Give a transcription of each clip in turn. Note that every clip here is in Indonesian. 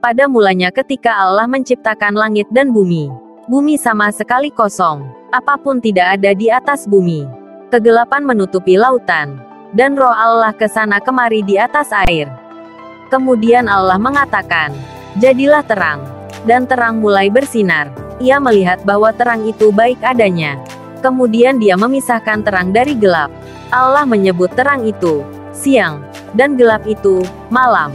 Pada mulanya ketika Allah menciptakan langit dan bumi, bumi sama sekali kosong. Apapun tidak ada di atas bumi. Kegelapan menutupi lautan, dan roh Allah ke sana kemari di atas air. Kemudian Allah mengatakan, "Jadilah terang." Dan terang mulai bersinar. Ia melihat bahwa terang itu baik adanya. Kemudian dia memisahkan terang dari gelap. Allah menyebut terang itu siang, dan gelap itu malam.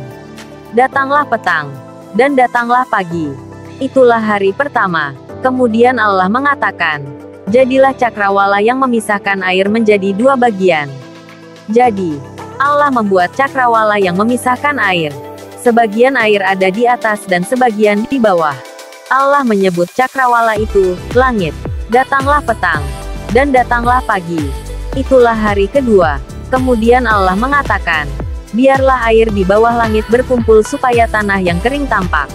Datanglah petang, dan datanglah pagi. Itulah hari pertama. Kemudian Allah mengatakan, "Jadilah cakrawala yang memisahkan air menjadi dua bagian." Jadi, Allah membuat cakrawala yang memisahkan air. Sebagian air ada di atas dan sebagian di bawah. Allah menyebut cakrawala itu langit. Datanglah petang, dan datanglah pagi. Itulah hari kedua. Kemudian Allah mengatakan, "Biarlah air di bawah langit berkumpul supaya tanah yang kering tampak."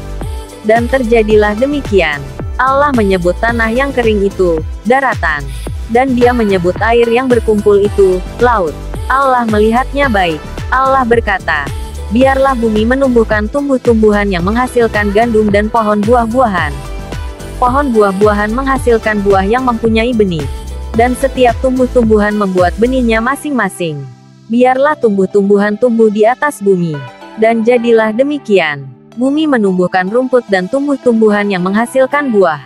Dan terjadilah demikian. Allah menyebut tanah yang kering itu daratan. Dan dia menyebut air yang berkumpul itu laut. Allah melihatnya baik. Allah berkata, "Biarlah bumi menumbuhkan tumbuh-tumbuhan yang menghasilkan gandum dan pohon buah-buahan." Pohon buah-buahan menghasilkan buah yang mempunyai benih. Dan setiap tumbuh-tumbuhan membuat benihnya masing-masing. Biarlah tumbuh-tumbuhan tumbuh di atas bumi. Dan jadilah demikian. Bumi menumbuhkan rumput dan tumbuh-tumbuhan yang menghasilkan buah.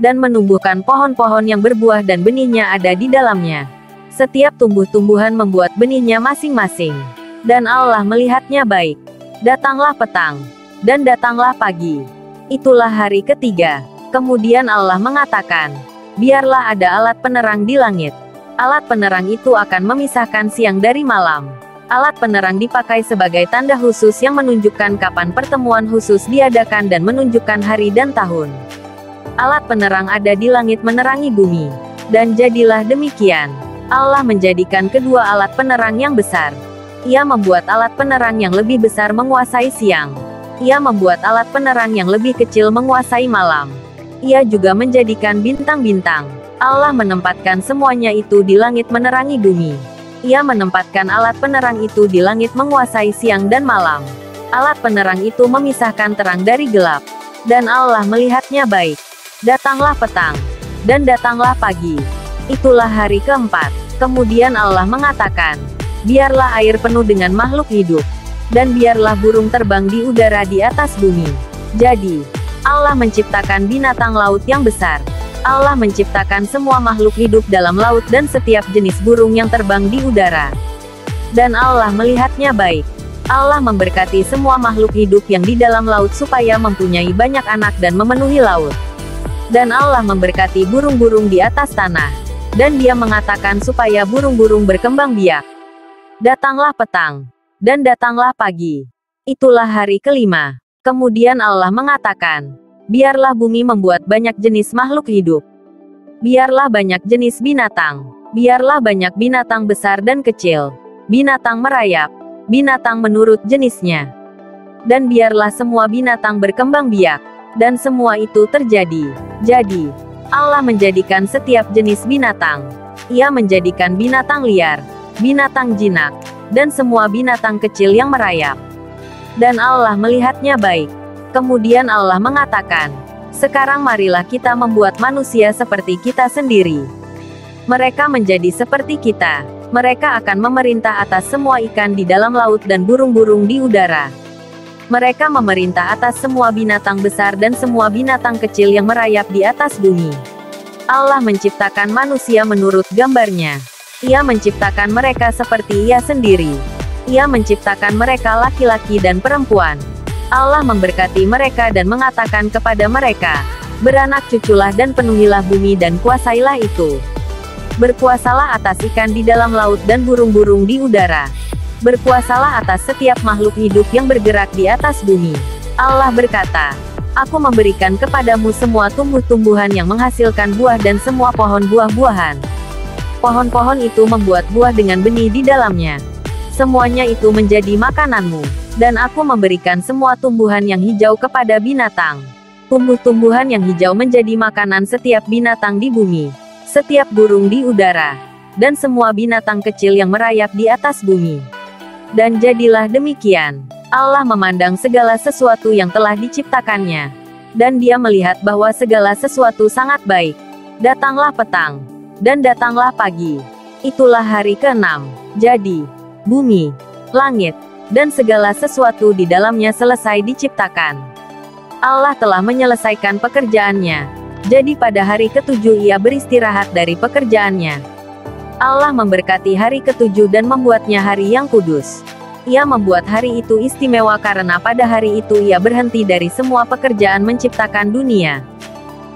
Dan menumbuhkan pohon-pohon yang berbuah dan benihnya ada di dalamnya. Setiap tumbuh-tumbuhan membuat benihnya masing-masing. Dan Allah melihatnya baik. Datanglah petang, dan datanglah pagi. Itulah hari ketiga. Kemudian Allah mengatakan, "Biarlah ada alat penerang di langit." Alat penerang itu akan memisahkan siang dari malam. Alat penerang dipakai sebagai tanda khusus yang menunjukkan kapan pertemuan khusus diadakan dan menunjukkan hari dan tahun. Alat penerang ada di langit menerangi bumi. Dan jadilah demikian. Allah menjadikan kedua alat penerang yang besar. Ia membuat alat penerang yang lebih besar menguasai siang. Ia membuat alat penerang yang lebih kecil menguasai malam. Ia juga menjadikan bintang-bintang. Allah menempatkan semuanya itu di langit menerangi bumi. Ia menempatkan alat penerang itu di langit menguasai siang dan malam. Alat penerang itu memisahkan terang dari gelap. Dan Allah melihatnya baik. Datanglah petang, dan datanglah pagi. Itulah hari keempat. Kemudian Allah mengatakan, "Biarlah air penuh dengan makhluk hidup. Dan biarlah burung terbang di udara di atas bumi." Jadi, Allah menciptakan binatang laut yang besar. Allah menciptakan semua makhluk hidup dalam laut dan setiap jenis burung yang terbang di udara. Dan Allah melihatnya baik. Allah memberkati semua makhluk hidup yang di dalam laut supaya mempunyai banyak anak dan memenuhi laut. Dan Allah memberkati burung-burung di atas tanah. Dan dia mengatakan supaya burung-burung berkembang biak. Datanglah petang, dan datanglah pagi. Itulah hari kelima. Kemudian Allah mengatakan, "Biarlah bumi membuat banyak jenis makhluk hidup. Biarlah banyak jenis binatang. Biarlah banyak binatang besar dan kecil. Binatang merayap. Binatang menurut jenisnya. Dan biarlah semua binatang berkembang biak." Dan semua itu terjadi. Jadi, Allah menjadikan setiap jenis binatang. Ia menjadikan binatang liar, binatang jinak, dan semua binatang kecil yang merayap. Dan Allah melihatnya baik. Kemudian Allah mengatakan, "Sekarang marilah kita membuat manusia seperti kita sendiri. Mereka menjadi seperti kita. Mereka akan memerintah atas semua ikan di dalam laut dan burung-burung di udara. Mereka memerintah atas semua binatang besar dan semua binatang kecil yang merayap di atas bumi." Allah menciptakan manusia menurut gambarnya. Ia menciptakan mereka seperti Ia sendiri. Ia menciptakan mereka laki-laki dan perempuan. Allah memberkati mereka dan mengatakan kepada mereka, "Beranak cuculah dan penuhilah bumi dan kuasailah itu. Berkuasalah atas ikan di dalam laut dan burung-burung di udara. Berkuasalah atas setiap makhluk hidup yang bergerak di atas bumi." Allah berkata, "Aku memberikan kepadamu semua tumbuh-tumbuhan yang menghasilkan buah dan semua pohon buah-buahan. Pohon-pohon itu membuat buah dengan benih di dalamnya. Semuanya itu menjadi makananmu. Dan aku memberikan semua tumbuhan yang hijau kepada binatang. Tumbuh-tumbuhan yang hijau menjadi makanan setiap binatang di bumi, setiap burung di udara, dan semua binatang kecil yang merayap di atas bumi." Dan jadilah demikian. Allah memandang segala sesuatu yang telah diciptakannya. Dan dia melihat bahwa segala sesuatu sangat baik. Datanglah petang. Dan datanglah pagi. Itulah hari ke-6. Jadi, bumi, langit, dan segala sesuatu di dalamnya selesai diciptakan. Allah telah menyelesaikan pekerjaannya. Jadi pada hari ke-7 ia beristirahat dari pekerjaannya. Allah memberkati hari ke-7 dan membuatnya hari yang kudus. Ia membuat hari itu istimewa karena pada hari itu ia berhenti dari semua pekerjaan menciptakan dunia.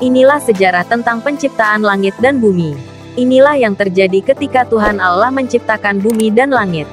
Inilah sejarah tentang penciptaan langit dan bumi. Inilah yang terjadi ketika Tuhan Allah menciptakan bumi dan langit.